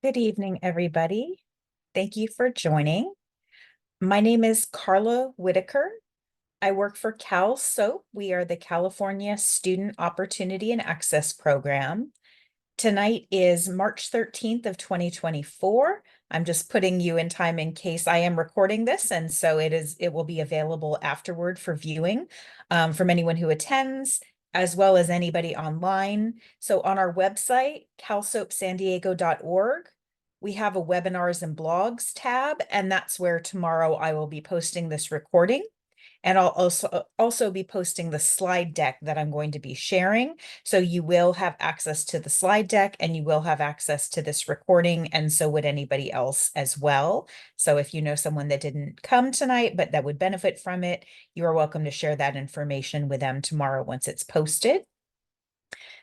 Good evening, everybody. Thank you for joining. My name is Carla Whitaker. I work for Cal SOAP. We are the California Student Opportunity and Access Program. Tonight is March 13th of 2024. I'm just putting you in time in case I am recording this, and so it will be available afterward for viewing from anyone who attends, as well as anybody online. So on our website, calsoapsandiego.org, we have a webinars and blogs tab, and that's where tomorrow I will be posting this recording. And I'll also be posting the slide deck that I'm going to be sharing. So you will have access to the slide deck and you will have access to this recording, and so would anybody else as well. So if you know someone that didn't come tonight, but that would benefit from it, you are welcome to share that information with them tomorrow once it's posted.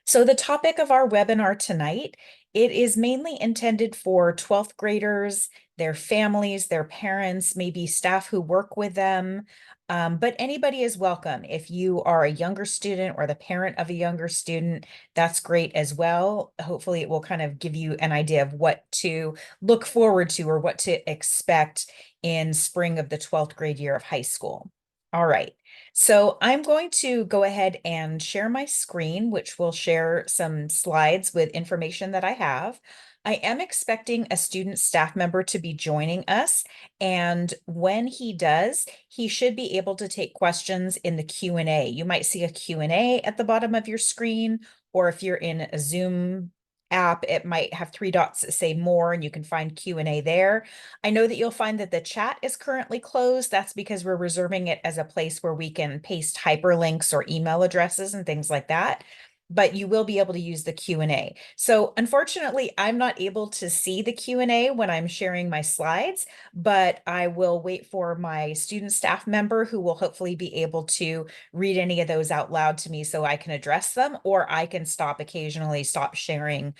So the topic of our webinar tonight, it is mainly intended for 12th graders, their families, their parents, maybe staff who work with them, but anybody is welcome. If you are a younger student or the parent of a younger student, that's great as well. Hopefully it will kind of give you an idea of what to look forward to or what to expect in spring of the 12th grade year of high school. All right. So I'm going to go ahead and share my screen, which will share some slides with information that I have. I am expecting a student staff member to be joining us, and when he does, he should be able to take questions in the Q&A. You might see a Q&A at the bottom of your screen, or if you're in a Zoom app, it might have three dots that say more, and you can find Q&A there. I know that you'll find that the chat is currently closed. That's because we're reserving it as a place where we can paste hyperlinks or email addresses and things like that. But you will be able to use the Q&A. So unfortunately, I'm not able to see the Q&A when I'm sharing my slides, but I will wait for my student staff member who will hopefully be able to read any of those out loud to me so I can address them, or I can occasionally stop sharing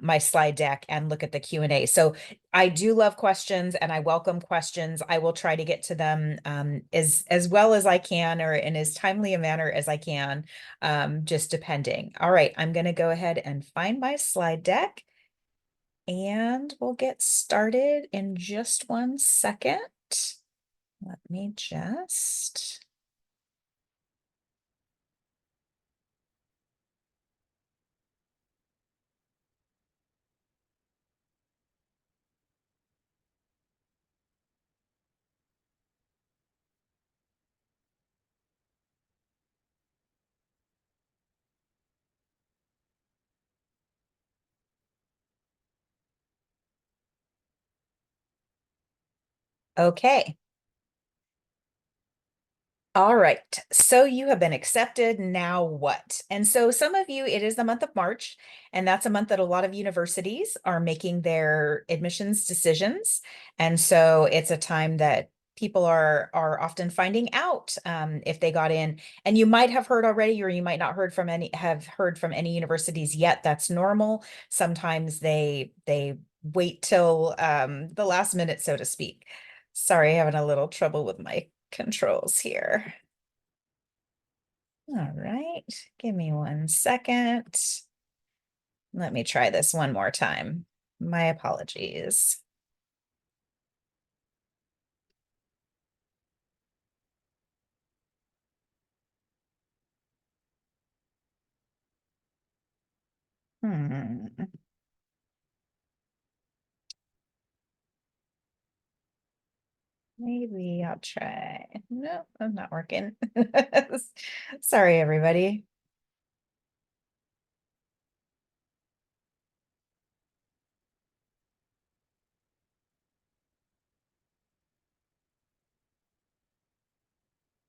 my slide deck and look at the Q&A. So I do love questions and I welcome questions. I will try to get to them as well as I can, or in as timely a manner as I can, just depending. All right, I'm going to go ahead and find my slide deck and we'll get started in just 1 second. Let me just... Okay. All right. So you have been accepted. Now what? And so some of you, it is the month of March, and that's a month that a lot of universities are making their admissions decisions. And so it's a time that people are often finding out if they got in. And you might have heard already, or you might not have heard from any universities yet. That's normal. Sometimes they wait till the last minute, so to speak. Sorry, having a little trouble with my controls here. All right, give me 1 second. Let me try this one more time. My apologies. Hmm. Maybe I'll try. No, I'm not working. Sorry, everybody.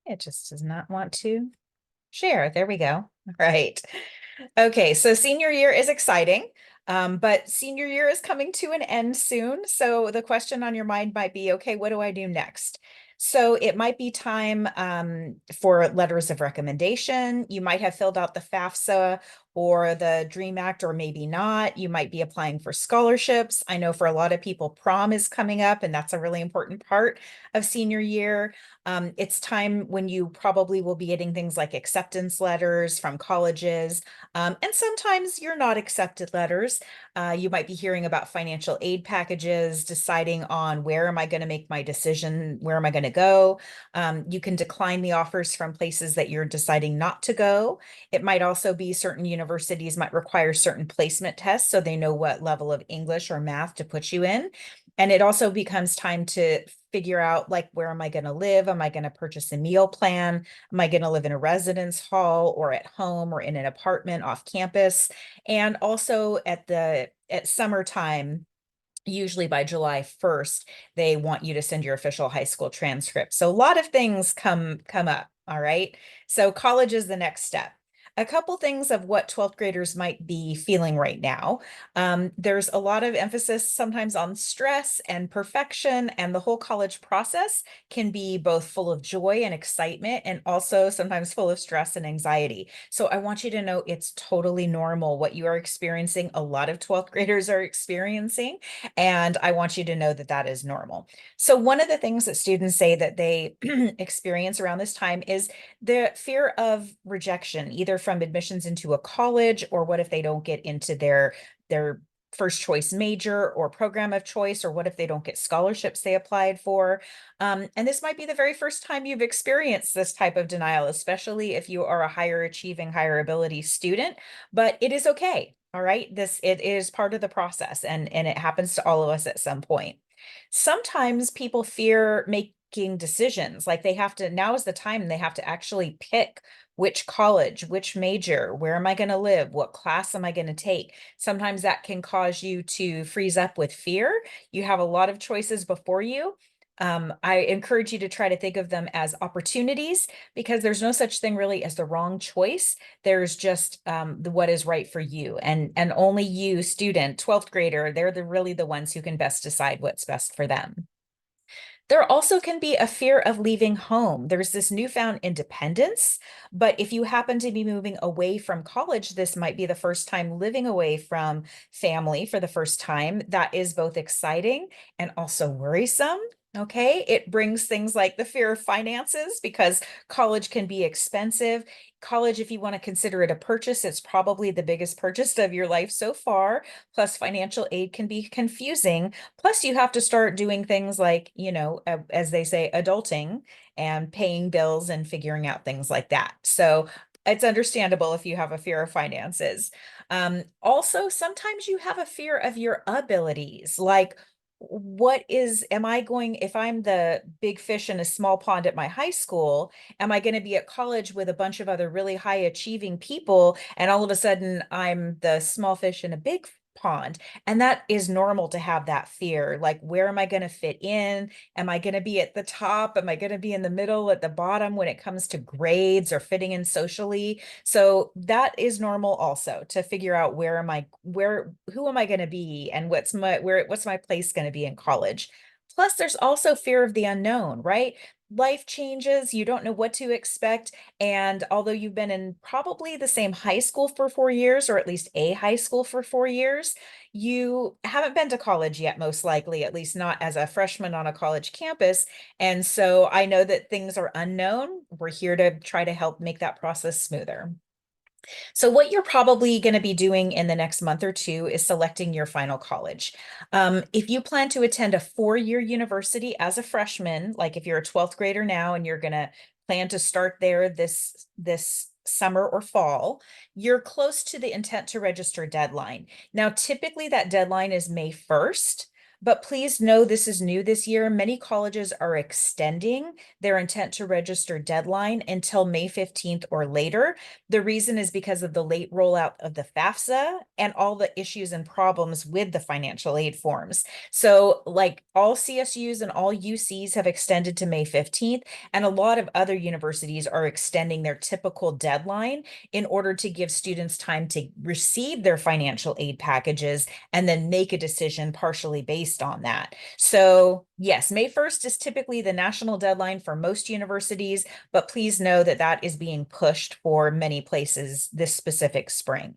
It just does not want to share. There we go. All right. Okay, so senior year is exciting, but senior year is coming to an end soon. So the question on your mind might be, okay, what do I do next? So it might be time for letters of recommendation. You might have filled out the FAFSA or the Dream Act, or maybe not. You might be applying for scholarships. I know for a lot of people, prom is coming up, and that's a really important part of senior year. It's time when you probably will be getting things like acceptance letters from colleges. And sometimes you're not accepted letters. You might be hearing about financial aid packages, deciding on where am I going to make my decision, where am I going to go. You can decline the offers from places that you're deciding not to go. It might also be certain universities might require certain placement tests so they know what level of English or math to put you in. And it also becomes time to figure out, like, where am I going to live? Am I going to purchase a meal plan? Am I going to live in a residence hall or at home or in an apartment off campus? And also at summertime, usually by July 1st, they want you to send your official high school transcript. So a lot of things come up, all right? So college is the next step. A couple things of what 12th graders might be feeling right now. There's a lot of emphasis sometimes on stress and perfection, and the whole college process can be both full of joy and excitement, and also sometimes full of stress and anxiety. So I want you to know it's totally normal what you are experiencing. A lot of 12th graders are experiencing, and I want you to know that that is normal. So one of the things that students say that they experience around this time is the fear of rejection, either from admissions into a college, or what if they don't get into their first choice major or program of choice, or what if they don't get scholarships they applied for. And this might be the very first time you've experienced this type of denial, especially if you are a higher achieving, higher ability student, but it is okay. All right. It is part of the process, and it happens to all of us at some point. Sometimes people fear making decisions, like they have to, now is the time they have to actually pick which college, which major, where am I going to live, what class am I going to take. Sometimes that can cause you to freeze up with fear. You have a lot of choices before you. I encourage you to try to think of them as opportunities, because there's no such thing really as the wrong choice. There's just what is right for you, and only you, student, 12th grader, they're really the ones who can best decide what's best for them. There also can be a fear of leaving home. There's this newfound independence, but if you happen to be moving away from college, this might be the first time living away from family for the first time. That is both exciting and also worrisome. Okay, it brings things like the fear of finances, because college can be expensive. College, if you want to consider it a purchase, it's probably the biggest purchase of your life so far. Plus, financial aid can be confusing. Plus, you have to start doing things like, as they say, adulting and paying bills and figuring out things like that. So it's understandable if you have a fear of finances. Also, sometimes you have a fear of your abilities, like, am I going, if I'm the big fish in a small pond at my high school, am I going to be at college with a bunch of other really high achieving people, and all of a sudden I'm the small fish in a big pond? And that is normal to have that fear. Like, where am I going to fit in? Am I going to be at the top? Am I going to be in the middle, at the bottom when it comes to grades or fitting in socially? So that is normal also, to figure out who am I going to be, and what's my place going to be in college. Plus, there's also fear of the unknown, right? Life changes, you don't know what to expect. And although you've been in probably the same high school for 4 years, or at least a high school for 4 years, you haven't been to college yet, most likely, at least not as a freshman on a college campus. And so I know that things are unknown. We're here to try to help make that process smoother. So what you're probably going to be doing in the next month or two is selecting your final college. If you plan to attend a 4-year university as a freshman, like if you're a 12th grader now and you're going to plan to start there this summer or fall, you're close to the intent to register deadline. Now, typically that deadline is May 1st. But please know this is new this year. Many colleges are extending their intent to register deadline until May 15th or later. The reason is because of the late rollout of the FAFSA and all the issues and problems with the financial aid forms. So, like, all CSUs and all UCs have extended to May 15th, and a lot of other universities are extending their typical deadline in order to give students time to receive their financial aid packages and then make a decision partially based based on that. So yes, May 1st is typically the national deadline for most universities, but please know that that is being pushed for many places this specific spring.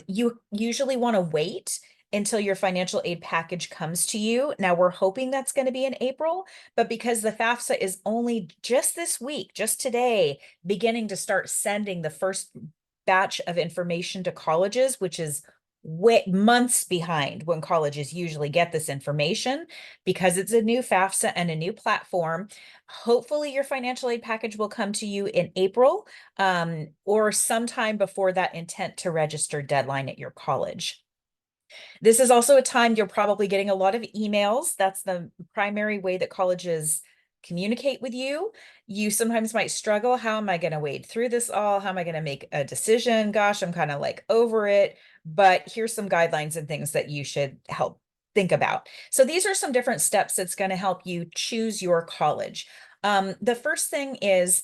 You usually want to wait until your financial aid package comes to you. Now we're hoping that's going to be in April, but because the FAFSA is only just this week, just today, beginning to start sending the first batch of information to colleges, which is months behind when colleges usually get this information because it's a new FAFSA and a new platform. Hopefully your financial aid package will come to you in April or sometime before that intent to register deadline at your college. This is also a time you're probably getting a lot of emails. That's the primary way that colleges communicate with you. You sometimes might struggle. How am I going to wade through this all? How am I going to make a decision? Gosh, I'm kind of like over it. But here's some guidelines and things that you should help think about. So these are some different steps that's going to help you choose your college. The first thing is,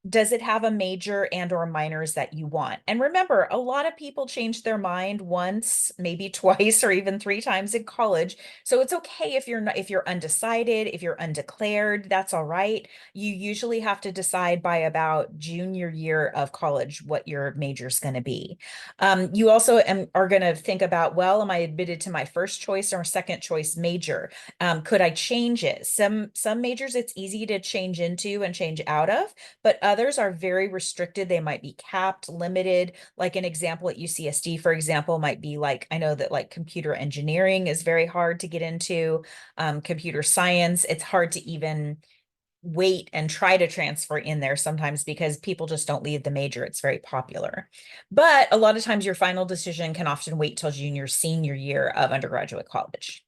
does it have a major and or minors that you want? And remember, a lot of people change their mind once, maybe twice, or even 3 times in college. So it's okay if you're not, if you're undecided, if you're undeclared, that's all right. You usually have to decide by about junior year of college what your major is going to be. You also are going to think about, well, am I admitted to my first choice or second choice major? Could I change it? Some majors it's easy to change into and change out of, but others are very restricted. They might be capped, limited. Like an example at UCSD, for example, might be like, I know that like computer engineering is very hard to get into, computer science. It's hard to even wait and try to transfer in there sometimes because people just don't leave the major. It's very popular. But a lot of times your final decision can often wait till junior, senior year of undergraduate college.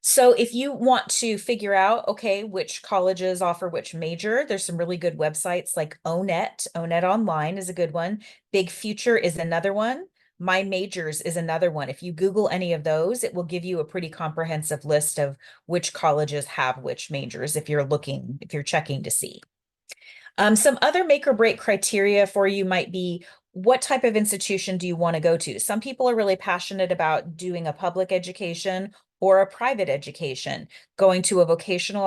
So if you want to figure out, okay, which colleges offer which major, there's some really good websites like ONET. ONET Online is a good one. Big Future is another one. My Majors is another one. If you Google any of those, it will give you a pretty comprehensive list of which colleges have which majors if you're looking, if you're checking to see. Some other make or break criteria for you might be, what type of institution do you want to go to? Some people are really passionate about doing a public education or a private education, going to a vocational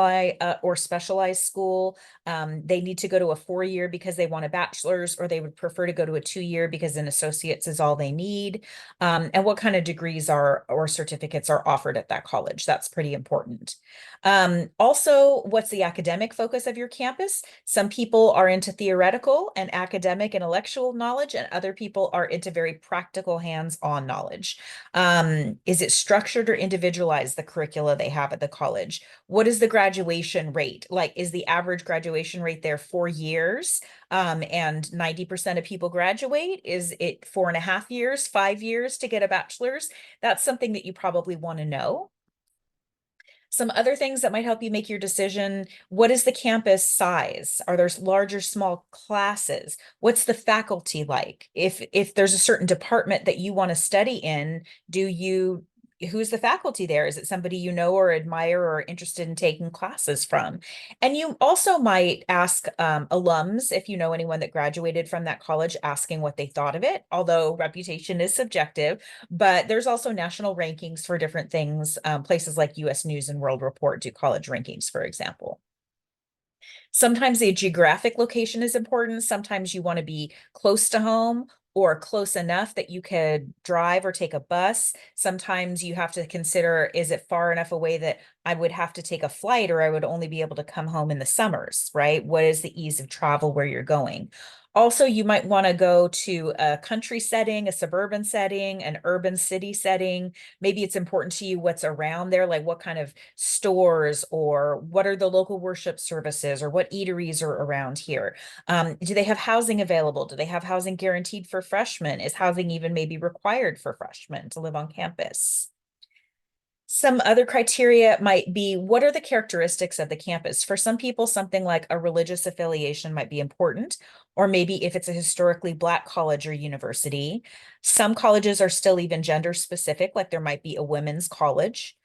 or specialized school. They need to go to a 4-year because they want a bachelor's, or they would prefer to go to a 2-year because an associate's is all they need. And what kind of degrees are or certificates are offered at that college. That's pretty important. Also, what's the academic focus of your campus? Some people are into theoretical and academic intellectual knowledge, and other people are into very practical hands-on knowledge. Is it structured or individualized, the curricula they have at the college? What is the graduation rate? Like, is the average graduation rate there 4 years? And 90% of people graduate? Is it 4.5 years, 5 years to get a bachelor's? That's something that you probably want to know. Some other things that might help you make your decision. What is the campus size? Are there large or small classes? What's the faculty like? If there's a certain department that you want to study in, who's the faculty there? Is it somebody you know or admire or interested in taking classes from? And you also might ask alums, if you know anyone that graduated from that college, asking what they thought of it, although reputation is subjective. But there's also national rankings for different things. Places like US News and World Report do college rankings, for example. Sometimes the geographic location is important. Sometimes you want to be close to home or close enough that you could drive or take a bus. Sometimes you have to consider, is it far enough away that I would have to take a flight, or I would only be able to come home in the summers, right? What is the ease of travel where you're going? Also, you might want to go to a country setting, a suburban setting, an urban city setting. Maybe it's important to you what's around there, like what kind of stores or what are the local worship services or what eateries are around here. Do they have housing available? Do they have housing guaranteed for freshmen? Is housing even maybe required for freshmen to live on campus? Some other criteria might be, what are the characteristics of the campus? For some people, something like a religious affiliation might be important, or maybe if it's a historically Black college or university. Some colleges are still even gender specific, like there might be a women's college.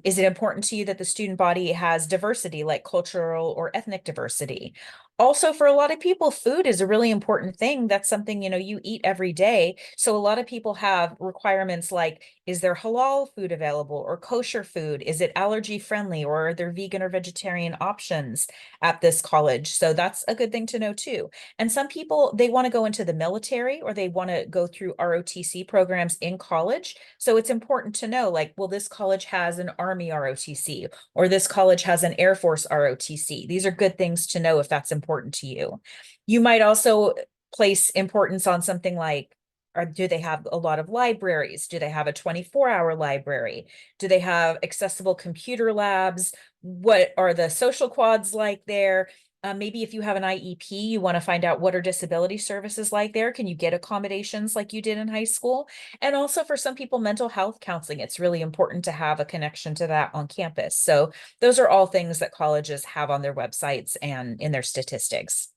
Is it important to you that the student body has diversity, like cultural or ethnic diversity? Also, for a lot of people, food is a really important thing. That's something, you eat every day. So a lot of people have requirements like, is there halal food available or kosher food? Is it allergy friendly, or are there vegan or vegetarian options at this college? So that's a good thing to know too. And some people, they want to go into the military or they want to go through ROTC programs in college. So it's important to know, like, well, this college has an Army ROTC, or this college has an Air Force ROTC. These are good things to know if that's important to you. You might also place importance on something like, or do they have a lot of libraries? Do they have a 24-hour library? Do they have accessible computer labs? What are the social quads like there? Maybe if you have an IEP, you want to find out what are disability services like there. Can you get accommodations like you did in high school? And also for some people, mental health counseling, it's really important to have a connection to that on campus. So those are all things that colleges have on their websites and in their statistics.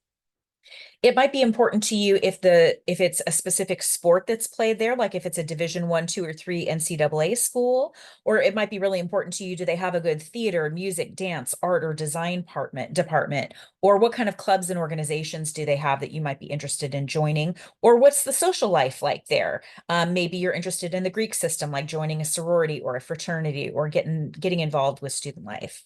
It might be important to you if it's a specific sport that's played there, like if it's a Division I, II, or III NCAA school, or it might be really important to you, do they have a good theater, music, dance, art, or design department, or what kind of clubs and organizations do they have that you might be interested in joining, or what's the social life like there? Maybe you're interested in the Greek system, like joining a sorority or a fraternity, or getting involved with student life.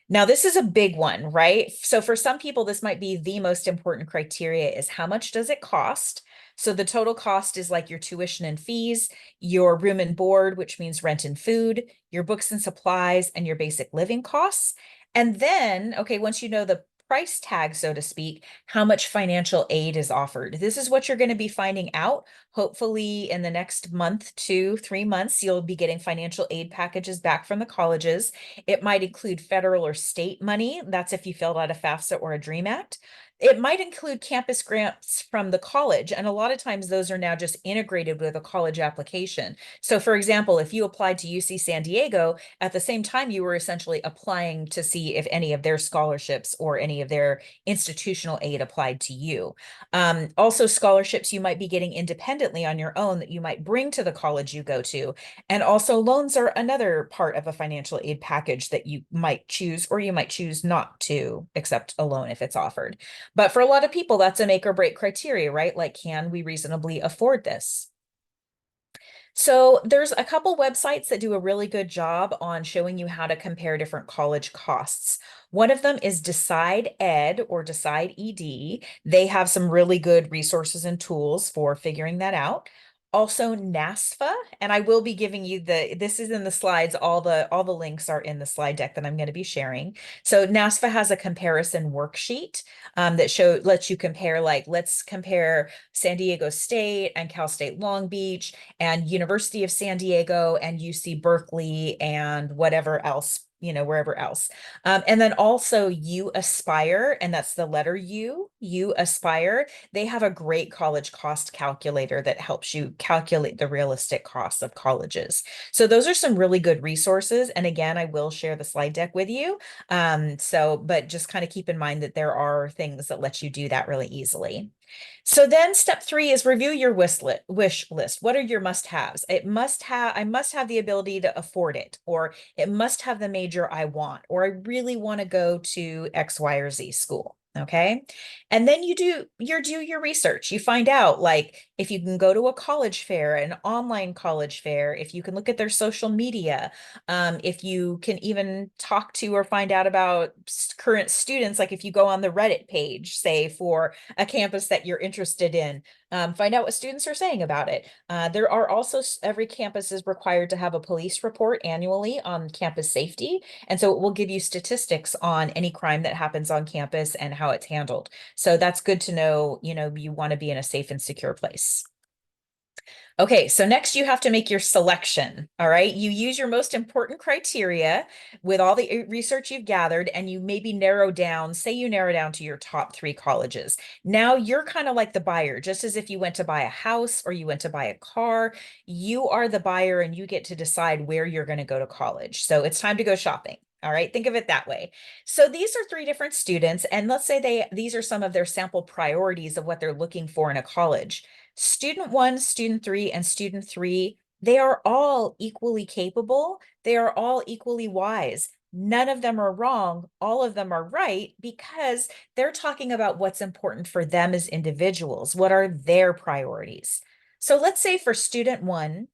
Now, this is a big one, right? So for some people, this might be the most important criteria is how much does it cost? So the total cost is like your tuition and fees, your room and board, which means rent and food, your books and supplies, and your basic living costs. And then, okay, once you know the price tag, so to speak, how much financial aid is offered. This is what you're going to be finding out. Hopefully, in the next month, 2, 3 months, you'll be getting financial aid packages back from the colleges. It might include federal or state money. That's if you filled out a FAFSA or a DREAM Act. It might include campus grants from the college. And a lot of times those are now just integrated with a college application. So for example, if you applied to UC San Diego, at the same time, you were essentially applying to see if any of their scholarships or any of their institutional aid applied to you. Also, scholarships you might be getting independently on your own that you might bring to the college you go to. And also loans are another part of a financial aid package that you might choose, or you might choose not to accept a loan if it's offered. But for a lot of people, that's a make or break criteria, right? Like, can we reasonably afford this? So there's a couple websites that do a really good job on showing you how to compare different college costs. One of them is Decide Ed or Decide ED. They have some really good resources and tools for figuring that out. Also NASFA, and I will be giving you this is in the slides, all the links are in the slide deck that I'm going to be sharing. So NASFA has a comparison worksheet that lets you compare, like, let's compare San Diego State and Cal State Long Beach and University of San Diego and UC Berkeley and whatever else, wherever else. And then also U Aspire, and that's the letter U Aspire. They have a great college cost calculator that helps you calculate the realistic costs of colleges. So those are some really good resources. And again, I will share the slide deck with you. But just kind of keep in mind that there are things that let you do that really easily. So then step 3 is review your wish list. What are your must-haves? I must have the ability to afford it, or it must have the major I want, or I really want to go to X, Y, or Z school. Okay. And then you do your research. You find out, like, if you can go to a college fair, an online college fair, if you can look at their social media, if you can even talk to or find out about current students, like if you go on the Reddit page, say for a campus that you're interested in, find out what students are saying about it. There are also, every campus is required to have a police report annually on campus safety. And so it will give you statistics on any crime that happens on campus and how it's handled. So that's good to know, you want to be in a safe and secure place. Okay, so next you have to make your selection. All right. You use your most important criteria with all the research you've gathered, and you maybe say you narrow down to your top 3 colleges. Now you're kind of like the buyer, just as if you went to buy a house or you went to buy a car. You are the buyer and you get to decide where you're going to go to college. So it's time to go shopping. All right, think of it that way. So these are 3 different students, and let's say these are some of their sample priorities of what they're looking for in a college. Student 1, student 3, and student 3, they are all equally capable. They are all equally wise. None of them are wrong. All of them are right because they're talking about what's important for them as individuals. What are their priorities? So let's say for student one,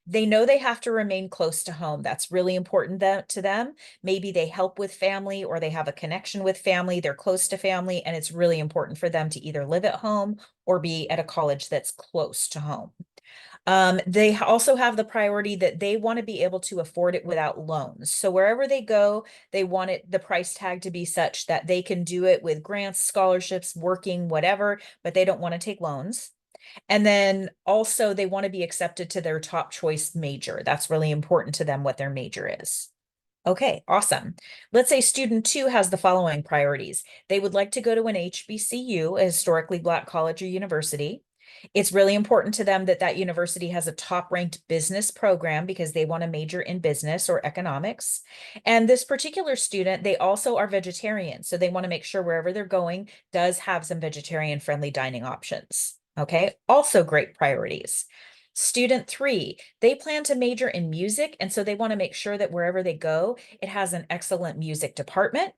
they know they have to remain close to home. That's really important to them. Maybe they help with family or they have a connection with family. They're close to family, and it's really important for them to either live at home or be at a college that's close to home. They also have the priority that they want to be able to afford it without loans. So wherever they go, they want the price tag to be such that they can do it with grants, scholarships, working, whatever, but they don't want to take loans. And then also they want to be accepted to their top choice major. That's really important to them, what their major is. Okay, awesome. Let's say student two has the following priorities. They would like to go to an HBCU, a historically Black college or university. It's really important to them that that university has a top ranked business program because they want to major in business or economics. And this particular student, they also are vegetarian. So they want to make sure wherever they're going does have some vegetarian friendly dining options. Okay, also great priorities. Student three, they plan to major in music, and so they want to make sure that wherever they go, it has an excellent music department.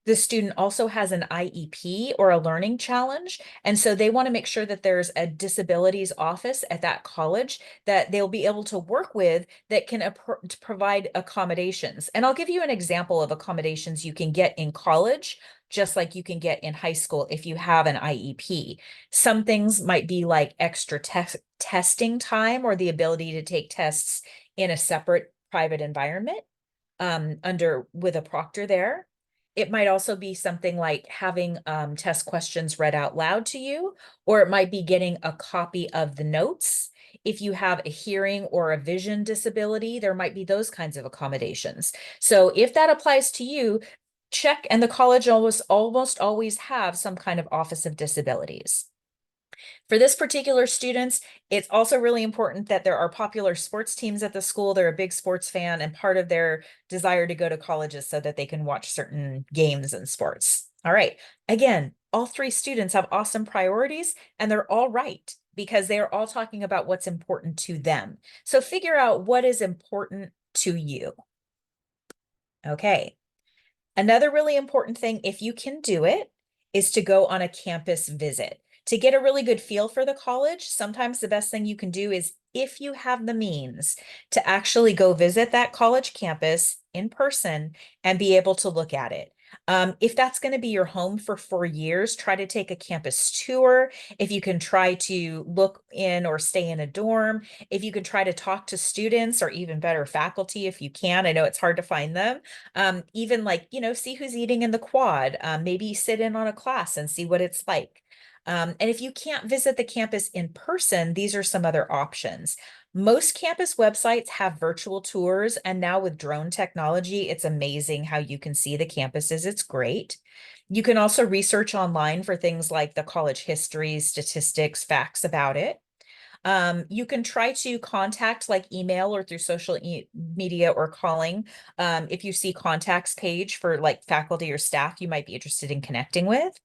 The student also has an IEP or a learning challenge, and so they want to make sure that there's a disabilities office at that college that they'll be able to work with that can provide accommodations. And I'll give you an example of accommodations you can get in college, just like you can get in high school if you have an IEP. Some things might be like extra testing time or the ability to take tests in a separate private environment under with a proctor there. It might also be something like having test questions read out loud to you, or it might be getting a copy of the notes. If you have a hearing or a vision disability, there might be those kinds of accommodations. So if that applies to you, check, and the college almost always have some kind of Office of Disabilities. For this particular students, it's also really important that there are popular sports teams at the school. They're a big sports fan, and part of their desire to go to college is so that they can watch certain games and sports. All right. Again, all three students have awesome priorities, and they're all right because they are all talking about what's important to them. So figure out what is important to you. Okay. Another really important thing, if you can do it, is to go on a campus visit. To get a really good feel for the college, sometimes the best thing you can do is, if you have the means, to actually go visit that college campus in person and be able to look at it. If that's going to be your home for 4 years, try to take a campus tour. If you can try to look in or stay in a dorm, if you can try to talk to students or even better faculty, if you can. I know it's hard to find them. Even like, see who's eating in the quad. Maybe sit in on a class and see what it's like. And if you can't visit the campus in person, these are some other options. Most campus websites have virtual tours, and now with drone technology, it's amazing how you can see the campuses. It's great. You can also research online for things like the college history, statistics, facts about it. You can try to contact like email or through social media or calling. If you see contacts page for like faculty or staff you might be interested in connecting with.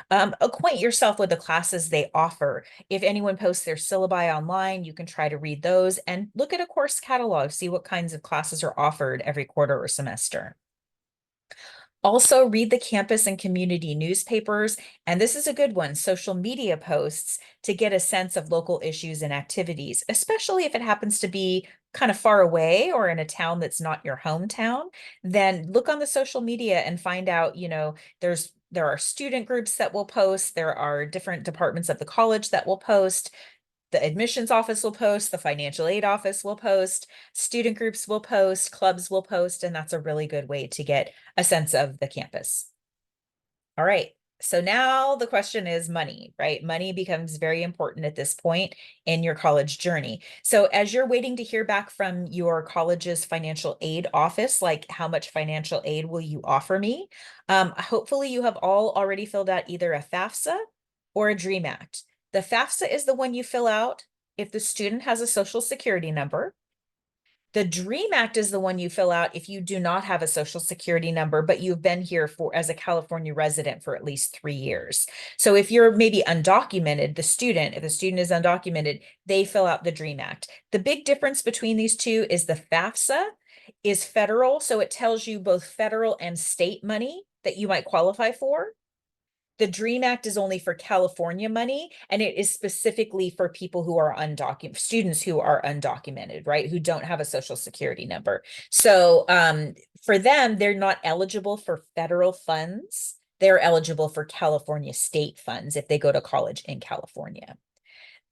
Acquaint yourself with the classes they offer. If anyone posts their syllabi online, you can try to read those and look at a course catalog, see what kinds of classes are offered every quarter or semester. Also, read the campus and community newspapers, and this is a good one, social media posts, to get a sense of local issues and activities, especially if it happens to be kind of far away or in a town that's not your hometown. Then look on the social media and find out, there are student groups that will post, there are different departments of the college that will post. The admissions office will post, the financial aid office will post, student groups will post, clubs will post, and that's a really good way to get a sense of the campus. All right. So now the question is money, right? Money becomes very important at this point in your college journey. So as you're waiting to hear back from your college's financial aid office, like how much financial aid will you offer me? Hopefully you have all already filled out either a FAFSA or a DREAM Act. The FAFSA is the one you fill out if the student has a social security number. The DREAM Act is the one you fill out if you do not have a social security number, but you've been here for as a California resident for at least 3 years. So if you're maybe undocumented, if the student is undocumented, they fill out the DREAM Act. The big difference between these two is the FAFSA is federal. So it tells you both federal and state money that you might qualify for. The DREAM Act is only for California money, and it is specifically for people who are undocumented, students who are undocumented, right? Who don't have a social security number. So for them, they're not eligible for federal funds. They're eligible for California state funds if they go to college in California.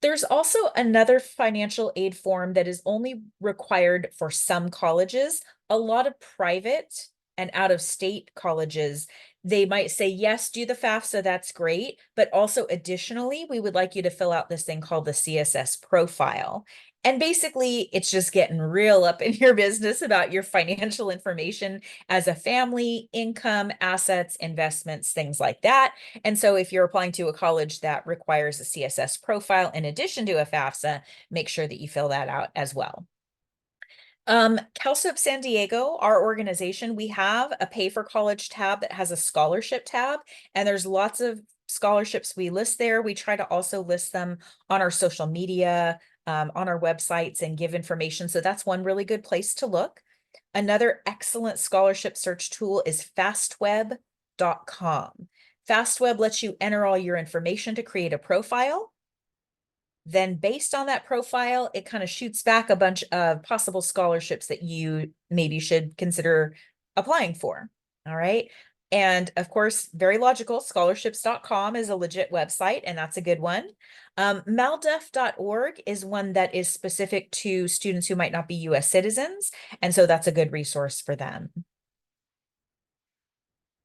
There's also another financial aid form that is only required for some colleges. A lot of private and out-of-state colleges, they might say, yes, do the FAFSA, that's great. But also additionally, we would like you to fill out this thing called the CSS profile. And basically, it's just getting real up in your business about your financial information as a family, income, assets, investments, things like that. And so if you're applying to a college that requires a CSS profile in addition to a FAFSA, make sure that you fill that out as well. CalSOAP San Diego, our organization, we have a pay for college tab that has a scholarship tab, and there's lots of scholarships we list there. We try to also list them on our social media, on our websites, and give information. So that's one really good place to look. Another excellent scholarship search tool is fastweb.com. FastWeb lets you enter all your information to create a profile. Then based on that profile, it kind of shoots back a bunch of possible scholarships that you maybe should consider applying for. All right. And of course, very logical, scholarships.com is a legit website, and that's a good one. Maldef.org is one that is specific to students who might not be US citizens. And so that's a good resource for them.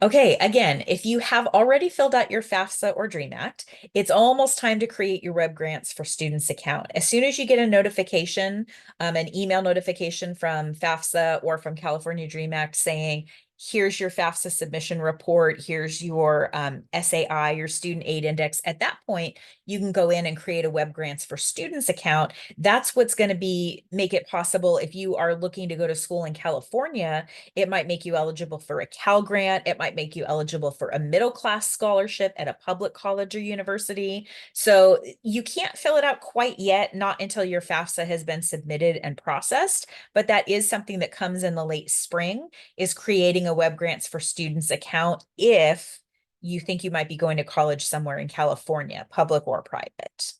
Okay, again, if you have already filled out your FAFSA or DREAM Act, it's almost time to create your Web Grants for Students account. As soon as you get a notification, an email notification from FAFSA or from California DREAM Act saying, here's your FAFSA submission report, here's your SAI, your student aid index. At that point, you can go in and create a Web Grants for Students account. That's what's going to make it possible if you are looking to go to school in California. It might make you eligible for a Cal Grant. It might make you eligible for a middle class scholarship at a public college or university. So you can't fill it out quite yet, not until your FAFSA has been submitted and processed, but that is something that comes in the late spring, is creating a Web Grants for Students account if you think you might be going to college somewhere in California, public or private.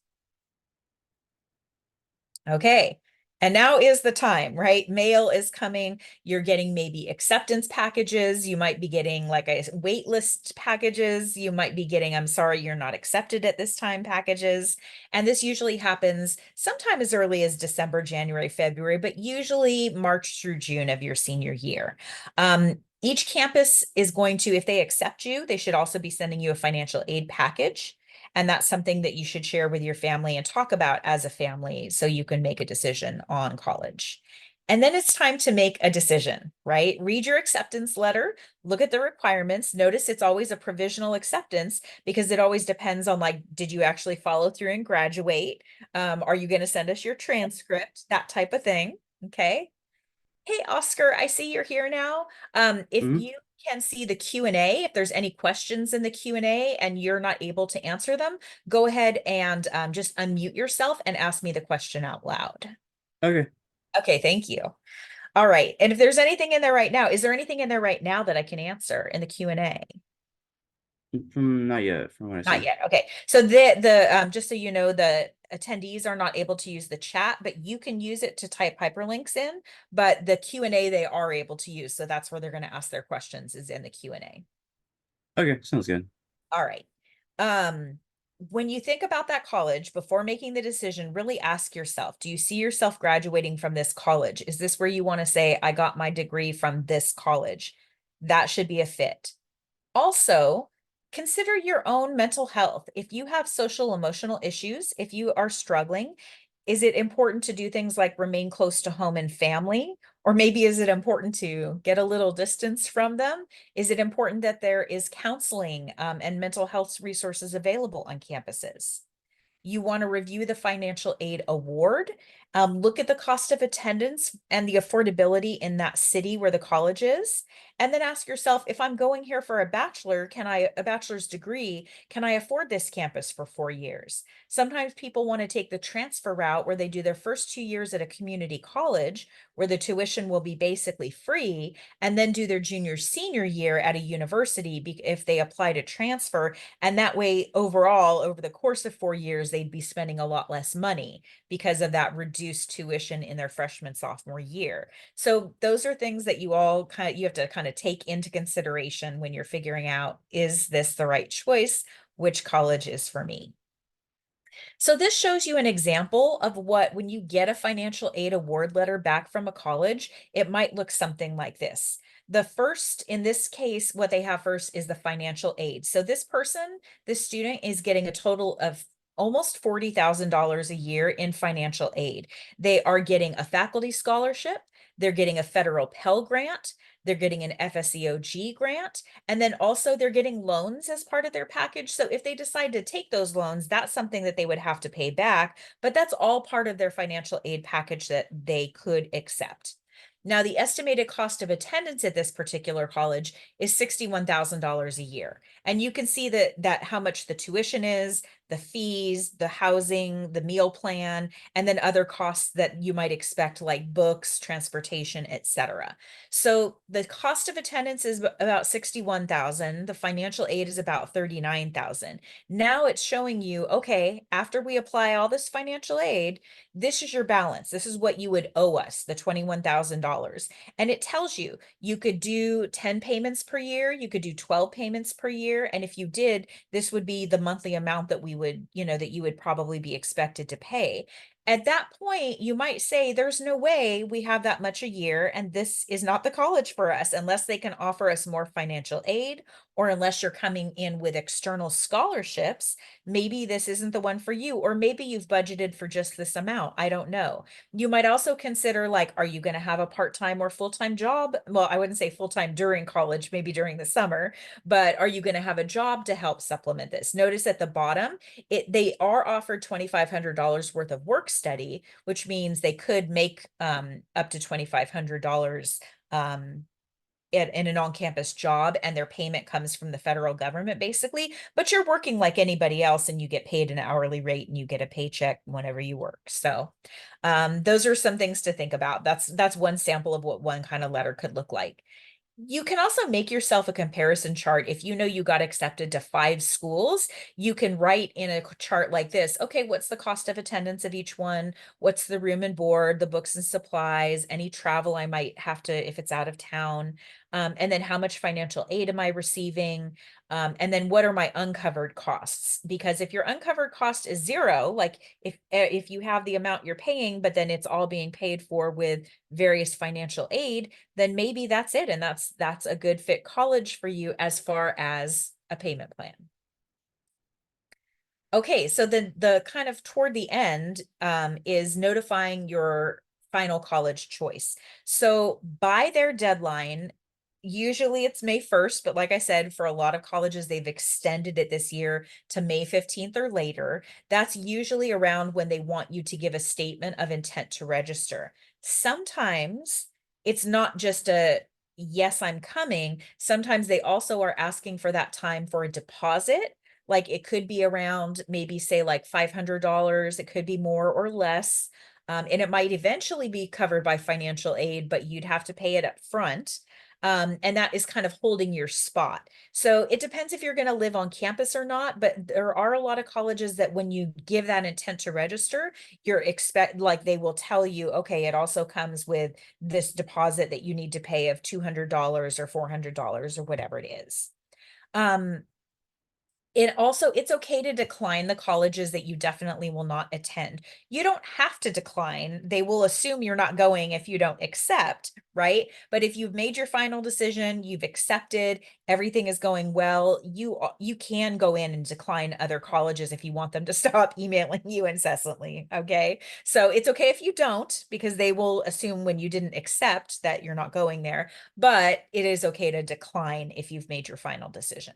Okay. And now is the time, right? Mail is coming. You're getting maybe acceptance packages. You might be getting like a wait list packages. You might be getting, I'm sorry, you're not accepted at this time packages. And this usually happens sometime as early as December, January, February, but usually March through June of your senior year. Each campus is going to, if they accept you, they should also be sending you a financial aid package. And that's something that you should share with your family and talk about as a family so you can make a decision on college. And then it's time to make a decision, right? Read your acceptance letter, look at the requirements. Notice it's always a provisional acceptance because it always depends on, like, did you actually follow through and graduate? Are you going to send us your transcript? That type of thing. Okay. Hey, Oscar, I see you're here now. If Mhm. you can see the Q&A, if there's any questions in the Q&A and you're not able to answer them, go ahead and just unmute yourself and ask me the question out loud. Okay. Okay, thank you. All right. And if there's anything in there right now, is there anything in there right now that I can answer in the Q&A? From not yet, from what I Not see. yet. Okay. So the just so you know, the attendees are not able to use the chat, but you can use it to type hyperlinks in. But the Q&A they are able to use. So that's where they're going to ask their questions, is in the Q&A. Okay, sounds good. All right. When you think about that college, before making the decision, really ask yourself, do you see yourself graduating from this college? Is this where you want to say, I got my degree from this college? That should be a fit. Also, consider your own mental health. If you have social emotional issues, if you are struggling, is it important to do things like remain close to home and family? Or maybe is it important to get a little distance from them? Is it important that there is counseling and mental health resources available on campuses? You want to review the financial aid award Look at the cost of attendance and the affordability in that city where the college is. And then ask yourself, if I'm going here for a bachelor's degree, can I afford this campus for 4 years? Sometimes people want to take the transfer route where they do their first 2 years at a community college where the tuition will be basically free, and then do their junior senior year at a university if they apply to transfer. And that way, overall, over the course of 4 years, they'd be spending a lot less money because of that reduced tuition in their freshman sophomore year. So those are things that you have to kind of take into consideration when you're figuring out, is this the right choice? Which college is for me? So this shows you an example of what, when you get a financial aid award letter back from a college, it might look something like this. The first, in this case, what they have first is the financial aid. So this student is getting a total of almost $40,000 a year in financial aid. They are getting a faculty scholarship, they're getting a federal Pell Grant, they're getting an FSEOG grant, and then also they're getting loans as part of their package. So if they decide to take those loans, that's something that they would have to pay back, but that's all part of their financial aid package that they could accept. Now, the estimated cost of attendance at this particular college is $61,000 a year. And you can see that how much the tuition is, the fees, the housing, the meal plan, and then other costs that you might expect, like books, transportation, etc. So the cost of attendance is about 61,000. The financial aid is about 39,000. Now it's showing you, okay, after we apply all this financial aid, this is your balance. This is what you would owe us, the $21,000. And it tells you you could do 10 payments per year, you could do 12 payments per year. And if you did, this would be the monthly amount that that you would probably be expected to pay. At that point, you might say, there's no way we have that much a year, and this is not the college for us unless they can offer us more financial aid, or unless you're coming in with external scholarships. Maybe this isn't the one for you, or maybe you've budgeted for just this amount. I don't know. You might also consider, like, are you going to have a part-time or full-time job? Well, I wouldn't say full-time during college, maybe during the summer, but are you going to have a job to help supplement this? Notice at the bottom, they are offered $2,500 worth of work study, which means they could make up to $2,500 in an on-campus job, and their payment comes from the federal government basically, but you're working like anybody else and you get paid an hourly rate and you get a paycheck whenever you work. So those are some things to think about. That's one sample of what one kind of letter could look like. You can also make yourself a comparison chart. If you know you got accepted to 5 schools, you can write in a chart like this. Okay, what's the cost of attendance of each one? What's the room and board, the books and supplies, any travel I might have to if it's out of town? And then how much financial aid am I receiving? And then what are my uncovered costs? Because if your uncovered cost is zero, like if you have the amount you're paying, but then it's all being paid for with various financial aid, then maybe that's it. And that's a good fit college for you as far as a payment plan. Okay, so then the kind of toward the end is notifying your final college choice. So by their deadline, usually it's May 1st, but like I said, for a lot of colleges, they've extended it this year to May 15th or later. That's usually around when they want you to give a statement of intent to register. Sometimes it's not just a yes, I'm coming. Sometimes they also are asking for that time for a deposit. Like it could be around, maybe say like $500. It could be more or less. And it might eventually be covered by financial aid, but you'd have to pay it up front. And that is kind of holding your spot. So it depends if you're going to live on campus or not, but there are a lot of colleges that when you give that intent to register, like they will tell you, okay, it also comes with this deposit that you need to pay of $200 or $400 or whatever it is. It's okay to decline the colleges that you definitely will not attend. You don't have to decline. They will assume you're not going if you don't accept, right? But if you've made your final decision, you've accepted, everything is going well, you can go in and decline other colleges if you want them to stop emailing you incessantly, okay? So it's okay if you don't, because they will assume when you didn't accept that you're not going there, but it is okay to decline if you've made your final decision.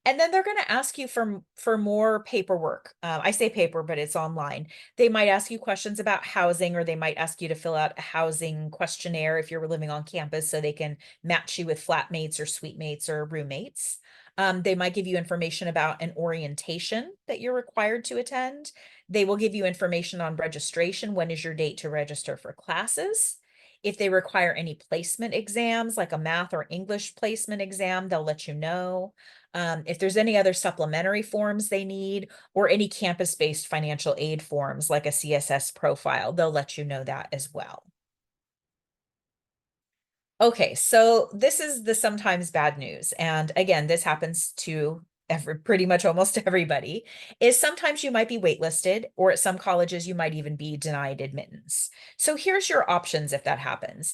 And then they're going to ask you for more paperwork. I say paper, but it's online. They might ask you questions about housing, or they might ask you to fill out a housing questionnaire if you're living on campus so they can match you with flatmates or suitemates or roommates. They might give you information about an orientation that you're required to attend. They will give you information on registration. When is your date to register for classes? If they require any placement exams, like a math or English placement exam, they'll let you know. If there's any other supplementary forms they need, or any campus-based financial aid forms like a CSS profile, they'll let you know that as well. Okay, so this is the sometimes bad news. And again, this happens to pretty much almost everybody, is sometimes you might be waitlisted, or at some colleges, you might even be denied admittance. So here's your options if that happens.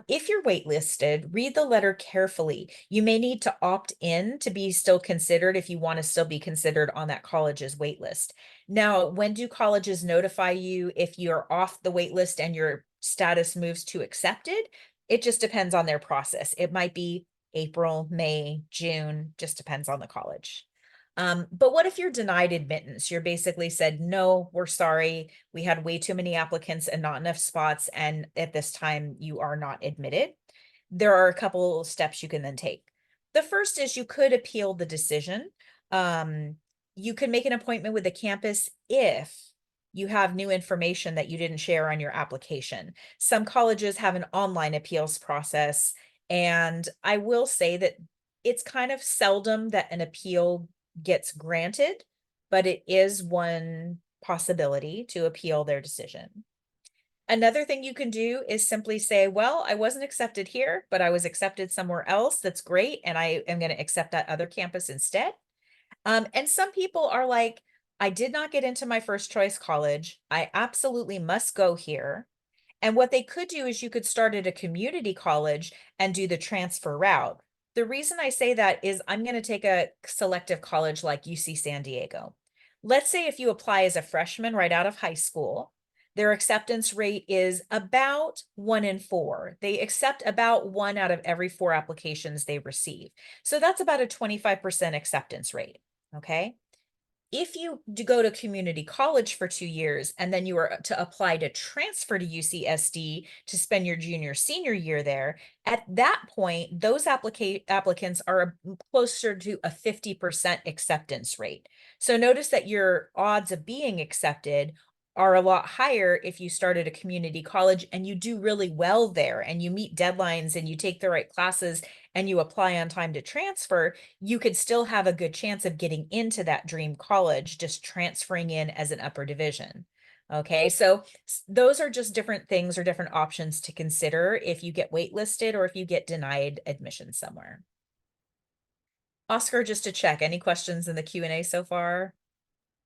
If you're waitlisted, read the letter carefully. You may need to opt in to be still considered if you want to still be considered on that college's waitlist. Now, when do colleges notify you if you're off the waitlist and your status moves to accepted? It just depends on their process. It might be April, May, June, just depends on the college. But what if you're denied admittance? You're basically said, no, we're sorry. We had way too many applicants and not enough spots. And at this time, you are not admitted. There are a couple steps you can then take. The first is you could appeal the decision. You could make an appointment with the campus if you have new information that you didn't share on your application. Some colleges have an online appeals process, and I will say that it's kind of seldom that an appeal gets granted, but it is one possibility to appeal their decision. Another thing you can do is simply say, well, I wasn't accepted here, but I was accepted somewhere else. That's great. And I am going to accept that other campus instead. And some people are like, I did not get into my first choice college. I absolutely must go here. And what they could do is you could start at a community college and do the transfer route. The reason I say that is I'm going to take a selective college like UC San Diego. Let's say if you apply as a freshman right out of high school, their acceptance rate is about 1 in 4. They accept about 1 out of every 4 applications they receive. So that's about a 25% acceptance rate. Okay. If you go to community college for 2 years and then you are to apply to transfer to UCSD to spend your junior senior year there, at that point, those applicants are closer to a 50% acceptance rate. So notice that your odds of being accepted are a lot higher if you start at a community college and you do really well there and you meet deadlines and you take the right classes and you apply on time to transfer. You could still have a good chance of getting into that dream college, just transferring in as an upper division. Okay, so those are just different things or different options to consider if you get waitlisted or if you get denied admission somewhere. Oscar, just to check, any questions in the Q&A so far?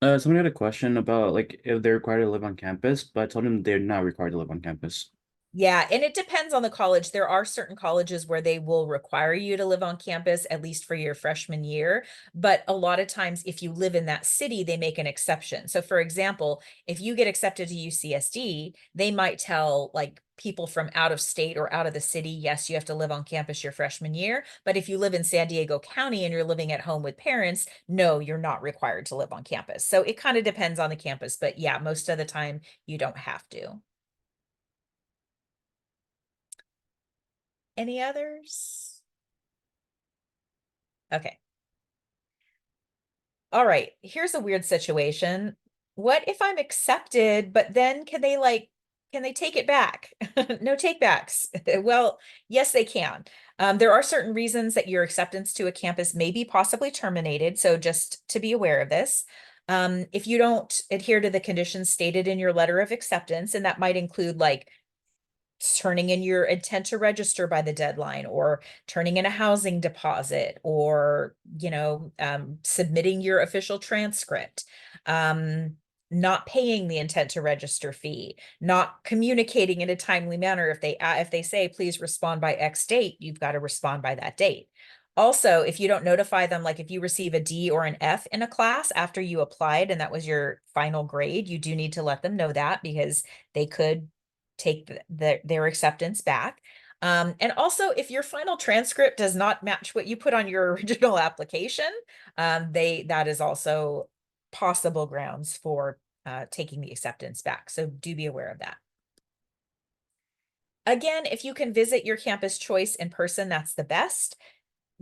Someone had a question about like if they're required to live on campus, but I told them they're not required to live on campus. Yeah, and it depends on the college. There are certain colleges where they will require you to live on campus, at least for your freshman year. But a lot of times, if you live in that city, they make an exception. So, for example, if you get accepted to UCSD, they might tell like people from out of state or out of the city, yes, you have to live on campus your freshman year. But if you live in San Diego County and you're living at home with parents, no, you're not required to live on campus. So it kind of depends on the campus. But yeah, most of the time, you don't have to. Any others? Okay. All right. Here's a weird situation. What if I'm accepted, but then can they take it back? No takebacks. Well, yes, they can. There are certain reasons that your acceptance to a campus may be possibly terminated. So just to be aware of this. If you don't adhere to the conditions stated in your letter of acceptance, and that might include like turning in your intent to register by the deadline, or turning in a housing deposit, or submitting your official transcript, not paying the intent to register fee, not communicating in a timely manner. If they say please respond by X date, you've got to respond by that date. Also, if you don't notify them, like if you receive a D or an F in a class after you applied and that was your final grade, you do need to let them know that, because they could take their acceptance back. And also, if your final transcript does not match what you put on your original application, that is also possible grounds for taking the acceptance back. So do be aware of that. Again, if you can visit your campus choice in person, that's the best.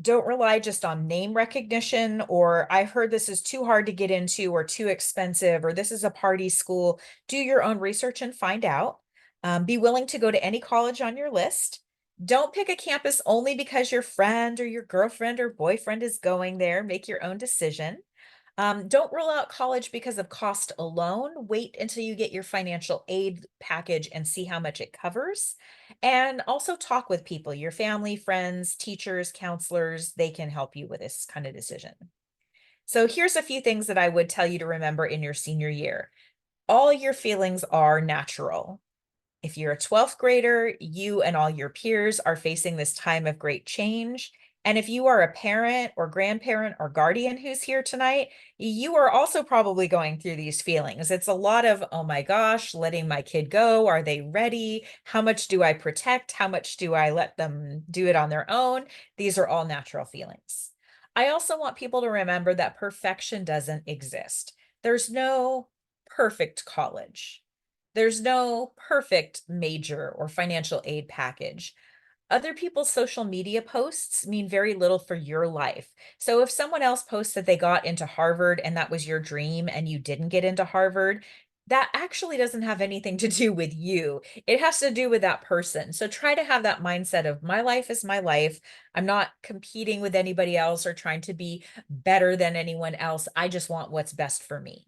Don't rely just on name recognition, or I heard this is too hard to get into or too expensive, or this is a party school. Do your own research and find out. Be willing to go to any college on your list. Don't pick a campus only because your friend or your girlfriend or boyfriend is going there. Make your own decision. Don't rule out college because of cost alone. Wait until you get your financial aid package and see how much it covers. And also talk with people, your family, friends, teachers, counselors. They can help you with this kind of decision. So here's a few things that I would tell you to remember in your senior year. All your feelings are natural. If you're a 12th grader, you and all your peers are facing this time of great change. And if you are a parent or grandparent or guardian who's here tonight, you are also probably going through these feelings. It's a lot of, oh my gosh, letting my kid go. Are they ready? How much do I protect? How much do I let them do it on their own? These are all natural feelings. I also want people to remember that perfection doesn't exist. There's no perfect college. There's no perfect major or financial aid package. Other people's social media posts mean very little for your life. So if someone else posts that they got into Harvard and that was your dream and you didn't get into Harvard, that actually doesn't have anything to do with you. It has to do with that person. So try to have that mindset of my life is my life. I'm not competing with anybody else or trying to be better than anyone else. I just want what's best for me.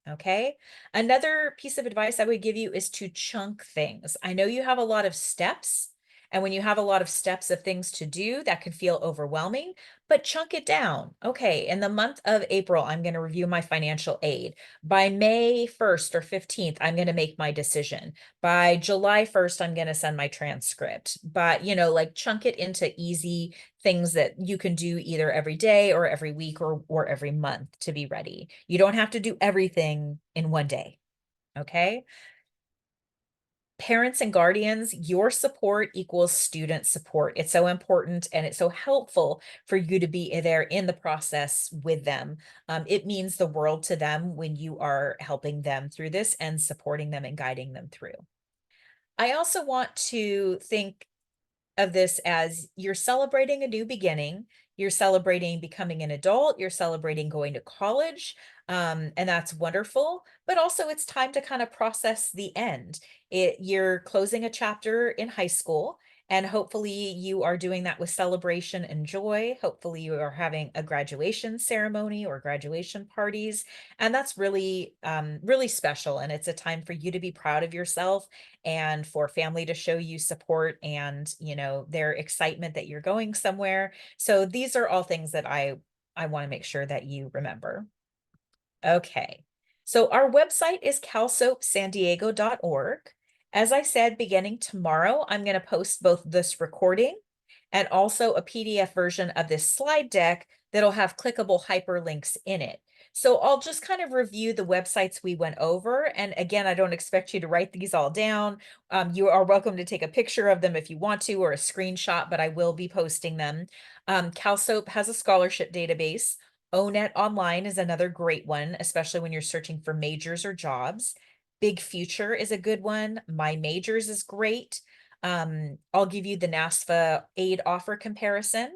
Okay. Another piece of advice I would give you is to chunk things. I know you have a lot of steps, and when you have a lot of steps of things to do, that can feel overwhelming, but chunk it down. Okay. In the month of April, I'm going to review my financial aid. By May 1st or 15th, I'm going to make my decision. By July 1st, I'm going to send my transcript. But, like chunk it into easy things that you can do either every day or every week or every month to be ready. You don't have to do everything in one day. Okay. Parents and guardians, your support equals student support. It's so important and it's so helpful for you to be there in the process with them. It means the world to them when you are helping them through this and supporting them and guiding them through. I also want to think of this as you're celebrating a new beginning. You're celebrating becoming an adult. You're celebrating going to college. And that's wonderful. But also, it's time to kind of process the end. You're closing a chapter in high school. And hopefully, you are doing that with celebration and joy. Hopefully, you are having a graduation ceremony or graduation parties. And that's really, really special. And it's a time for you to be proud of yourself and for family to show you support and their excitement that you're going somewhere. So these are all things that I want to make sure that you remember. Okay. So our website is calsoapsandiego.org. As I said, beginning tomorrow, I'm going to post both this recording and also a PDF version of this slide deck that'll have clickable hyperlinks in it. So I'll just kind of review the websites we went over. And again, I don't expect you to write these all down. You are welcome to take a picture of them if you want to, or a screenshot, but I will be posting them. CalSOAP has a scholarship database. ONET Online is another great one, especially when you're searching for majors or jobs. Big Future is a good one. My Majors is great. I'll give you the NASFA aid offer comparison.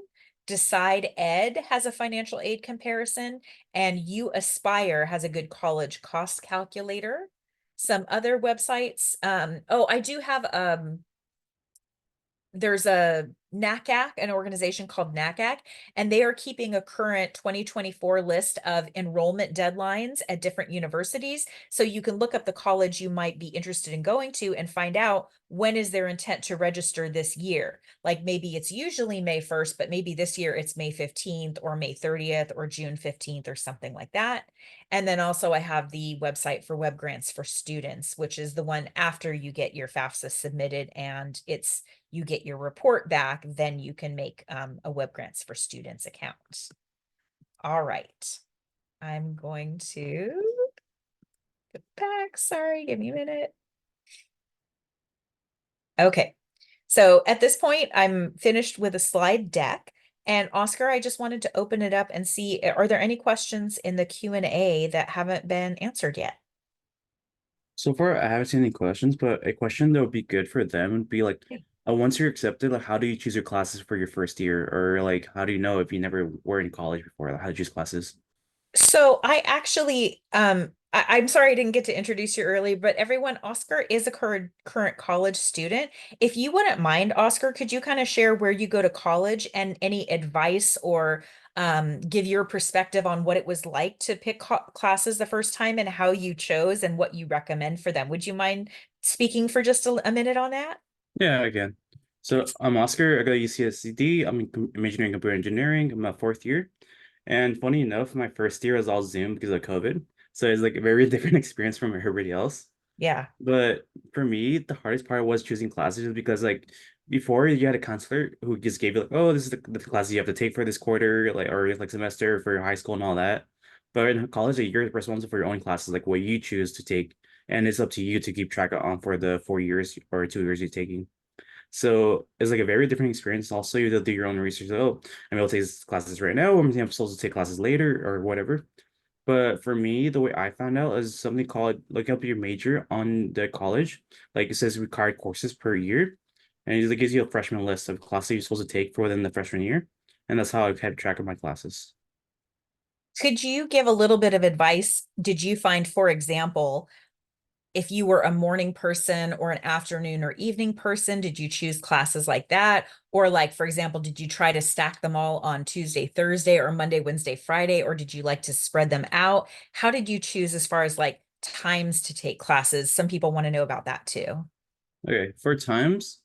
Decide Ed has a financial aid comparison, and You Aspire has a good college cost calculator. Some other websites. I do have there's a NACAC, an organization called NACAC, and they are keeping a current 2024 list of enrollment deadlines at different universities. So you can look up the college you might be interested in going to and find out when is their intent to register this year. Like maybe it's usually May 1st, but maybe this year it's May 15th or May 30th or June 15th or something like that. And then also I have the website for web grants for students, which is the one after you get your FAFSA submitted and you get your report back, then you can make a web grants for students account. All right. I'm going to get back. Sorry, give me a minute. Okay. So at this point, I'm finished with a slide deck. And Oscar, I just wanted to open it up and see, are there any questions in the Q&A that haven't been answered yet? So far, I haven't seen any questions, but a question that would be good for them would be like, once you're accepted, like, how do you choose your classes for your first year? Or like, how do you know if you never were in college before, like, how to choose classes? So I actually, I'm sorry I didn't get to introduce you early, but everyone, Oscar is a current college student. If you wouldn't mind, Oscar, could you kind of share where you go to college and any advice or give your perspective on what it was like to pick classes the first time and how you chose and what you recommend for them? Would you mind speaking for just a minute on that? Yeah, again. So I'm Oscar. I go to UCSD. Majoring in computer engineering. I'm a fourth year. And funny enough, my first year was all Zoom because of COVID. So it's like a very different experience from everybody else. Yeah. But for me, the hardest part was choosing classes because like before you had a counselor who just gave you like, oh, this is the classes you have to take for this quarter, like or like semester for your high school and all that. But in college, like, you're responsible for your own classes, like what you choose to take, and it's up to you to keep track of for the 4 years or 2 years you're taking. So it's like a very different experience. Also, you have to do your own research. Oh, I'm able to take these classes right now, or maybe I'm supposed to take classes later or whatever. But for me, the way I found out is something called look up your major on the college. Like it says required courses per year. And it gives you a freshman list of classes you're supposed to take for within the freshman year. And that's how I kept track of my classes. Could you give a little bit of advice? Did you find, for example, if you were a morning person or an afternoon or evening person, did you choose classes like that? Or like, for example, did you try to stack them all on Tuesday, Thursday, or Monday, Wednesday, Friday, or did you like to spread them out? How did you choose as far as like times to take classes? Some people want to know about that too. Okay, for times,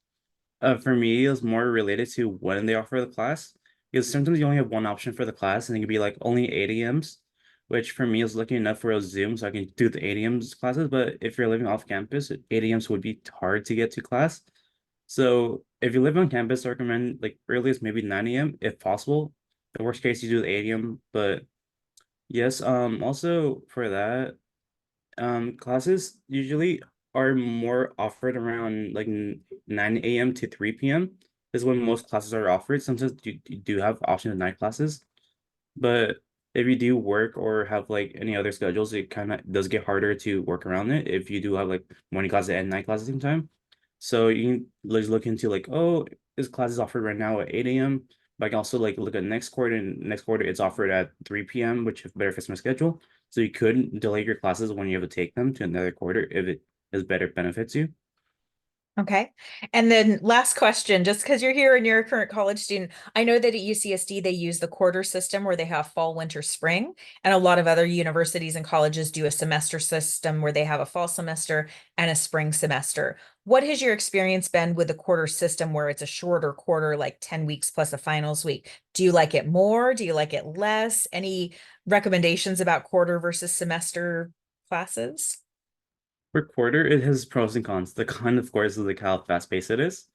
for me, it was more related to when they offer the class. Because sometimes you only have one option for the class, and it can be like only 8 a.m.s, which for me is lucky enough for a Zoom, so I can do the 8 a.m.s classes. But if you're living off campus, 8 a.m.s would be hard to get to class. So if you live on campus, I recommend like earliest maybe 9 a.m. if possible. The worst case, you do the 8 a.m. But yes, also for that. Classes usually are more offered around like 9 a.m. to 3 p.m. is when most classes are offered. Sometimes you do have options of night classes, but if you do work or have like any other schedules, it kind of does get harder to work around it if you do have like morning classes and night classes at the same time. So you can just look into like, oh, this class is offered right now at 8 a.m. But I can also like look at next quarter, and next quarter it's offered at 3 p.m., which better fits my schedule. So you could delay your classes when you have to take them to another quarter if it is better benefits you. Okay. And then last question, just because you're here and you're a current college student, I know that at UCSD they use the quarter system where they have fall, winter, spring, and a lot of other universities and colleges do a semester system where they have a fall semester and a spring semester. What has your experience been with the quarter system where it's a shorter quarter, like 10 weeks plus a finals week? Do you like it more? Do you like it less? Any recommendations about quarter versus semester classes? For quarter, it has pros and cons. The con, of course, is like how fast paced it is.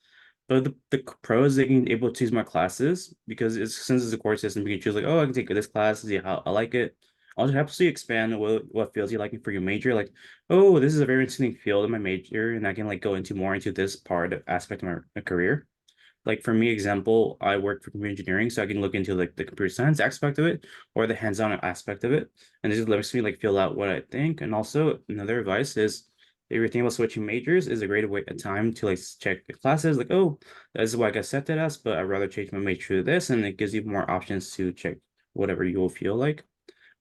But the pros, they can able to choose more classes because it's since it's a course system, you can choose like, oh, I can take this class, see how I like it. Also helps you expand what fields you like for your major. Like, oh, this is a very interesting field in my major, and I can like go into more into this part of aspect of my career. Like for me, example, I work for computer engineering, so I can look into like the computer science aspect of it or the hands-on aspect of it. And this just lets me like fill out what I think. And also another advice is if you're thinking about switching majors is a great way a time to like check the classes, like, oh, this is what I got accepted as, but I'd rather change my major to this, and it gives you more options to check whatever you will feel like.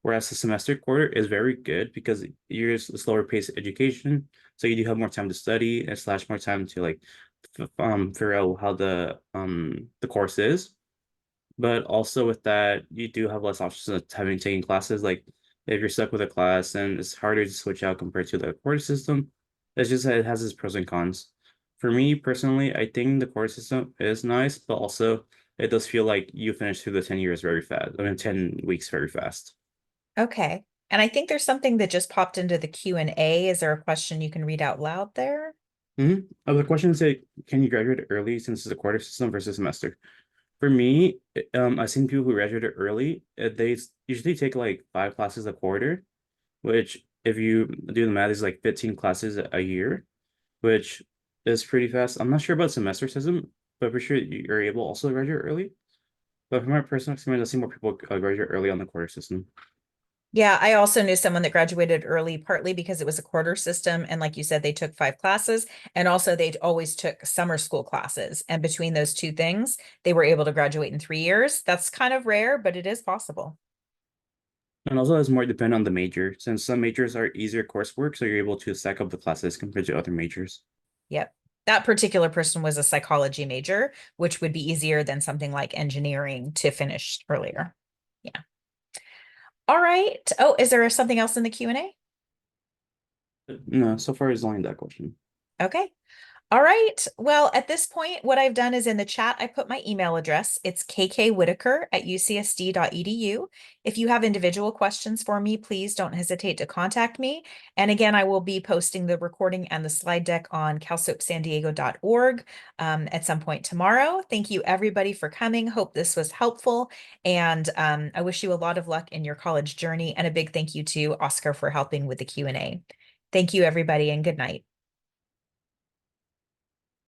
Whereas the semester quarter is very good because you're a slower pace education, so you do have more time to study and slash more time to like figure out how the course is. But also with that, you do have less options of having taken classes. Like if you're stuck with a class, and it's harder to switch out compared to the quarter system. It's just that it has its pros and cons. For me personally, I think the quarter system is nice, but also it does feel like you finish through the 10 years very fast. I mean, 10 weeks very fast. Okay. And I think there's something that just popped into the Q&A. Is there a question you can read out loud there? The question is like, can you graduate early since it's a quarter system versus semester? For me, I've seen people who graduated early. Usually take like 5 classes a quarter, which if you do the math is like 15 classes a year, which is pretty fast. I'm not sure about semester system, but for sure you're able also to graduate early. But from my personal experience, I see more people graduate early on the quarter system. Yeah, I also knew someone that graduated early, partly because it was a quarter system. And like you said, they took 5 classes, and also they always took summer school classes. And between those two things, they were able to graduate in 3 years. That's kind of rare, but it is possible. And also it's more dependent on the major, since some majors are easier coursework, so you're able to stack up the classes compared to other majors. Yep. That particular person was a psychology major, which would be easier than something like engineering to finish earlier. Yeah. All right. Oh, is there something else in the Q&A? No, so far it's only that question. Okay. All right. Well, at this point, what I've done is in the chat, I put my email address. It's kkwhitaker@ucsd.edu. If you have individual questions for me, please don't hesitate to contact me. And again, I will be posting the recording and the slide deck on calsoapsandiego.org at some point tomorrow. Thank you, everybody, for coming. Hope this was helpful. And I wish you a lot of luck in your college journey. And a big thank you to Oscar for helping with the Q&A. Thank you, everybody, and good night.